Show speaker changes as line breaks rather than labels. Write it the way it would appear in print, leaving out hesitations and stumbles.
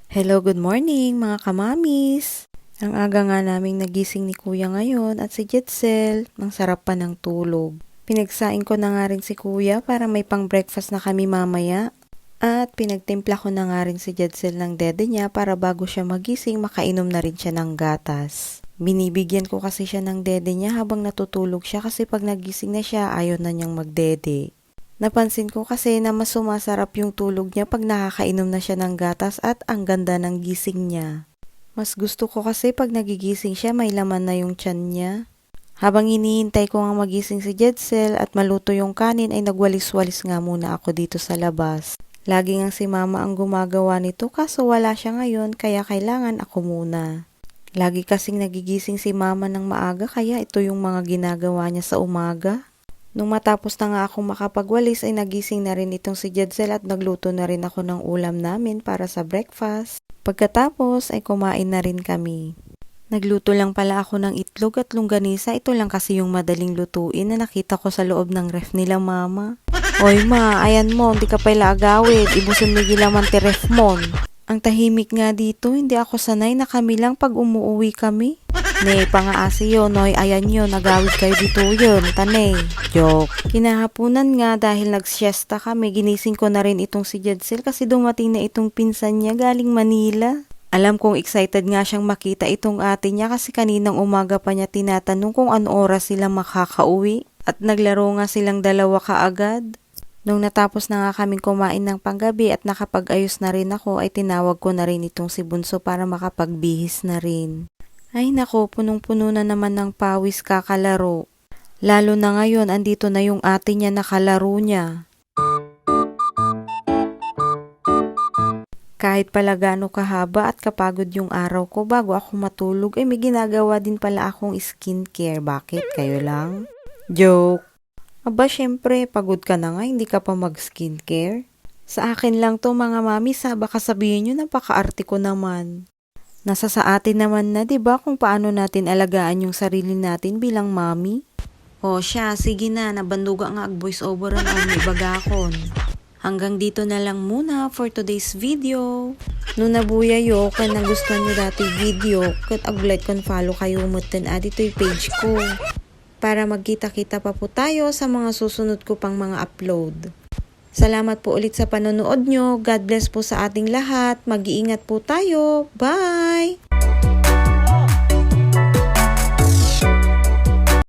Hello, good morning mga kamamis! Ang aga nga naming nagising ni Kuya ngayon at si Jetzel, ang sarap pa ng tulog. Pinagsaing ko na nga rin si Kuya para may pang breakfast na kami mamaya. At pinagtimpla ko na nga rin si Jetzel ng dede niya para bago siya magising makainom na rin siya ng gatas. Binibigyan ko kasi siya ng dede niya habang natutulog siya kasi pag nagising na siya ayaw na niyang magdede. Napansin ko kasi na mas sumasarap yung tulog niya pag nakakainom na siya ng gatas at ang ganda ng gising niya. Mas gusto ko kasi pag nagigising siya may laman na yung tiyan niya. Habang hinihintay ko nga magising si Jetzel at maluto yung kanin ay nagwalis-walis nga muna ako dito sa labas. Lagi nga si Mama ang gumagawa nito kaso wala siya ngayon kaya kailangan ako muna. Lagi kasing nagigising si Mama ng maaga kaya ito yung mga ginagawa niya sa umaga. Nung matapos na nga akong makapagwalis ay nagising na rin itong si Jetzel at nagluto na rin ako ng ulam namin para sa breakfast. Pagkatapos ay kumain na rin kami. Nagluto lang pala ako ng itlog at longganisa. Ito lang kasi yung madaling lutuin na nakita ko sa loob ng ref nila Mama. Oy ma, ayan mo, hindi ka pala agawid. Ibusin mo gilaman ti ref mon. Ang tahimik nga dito, hindi ako sanay na kami lang pag umuwi kami. Ne, pangaasi yun, noy, ayan yun, nagawid kayo dito yun, tanay. Joke. Kinahapunan nga dahil nagsiesta kami, ginising ko na rin itong si Jetzel kasi dumating na itong pinsan niya galing Manila. Alam kong excited nga siyang makita itong ate niya kasi kaninang umaga pa niya tinatanong kung ano oras sila makakauwi at naglaro nga silang dalawa kaagad. Nung natapos na nga kaming kumain ng panggabi at nakapag-ayos na rin ako ay tinawag ko na rin itong si Bunso para makapagbihis na rin. Ay nako, punong-puno na naman ng pawis kakalaro. Lalo na ngayon, andito na yung ate niya nakalaro niya. Kahit pala gaano kahaba at kapagod yung araw ko bago ako matulog, ay may ginagawa din pala akong skincare. Bakit? Kayo lang? Joke! Aba, syempre, pagod ka na nga, hindi ka pa mag-skincare. Sa akin lang to mga mami, baka sabihin nyo napaka-arte ko naman. Nasa sa atin naman na, 'di ba, kung paano natin alagaan yung sarili natin bilang mami? O siya, sige na, nabanduga nga voice over ang may bagakon. Hanggang dito na lang muna for today's video. Nung nabuyayo, kung nagustuhan nyo dati video, kat like kan follow kayo mutin dito yung page ko. Para magkita-kita pa po tayo sa mga susunod ko pang mga upload. Salamat po ulit sa panonood nyo. God bless po sa ating lahat. Mag-iingat po tayo. Bye!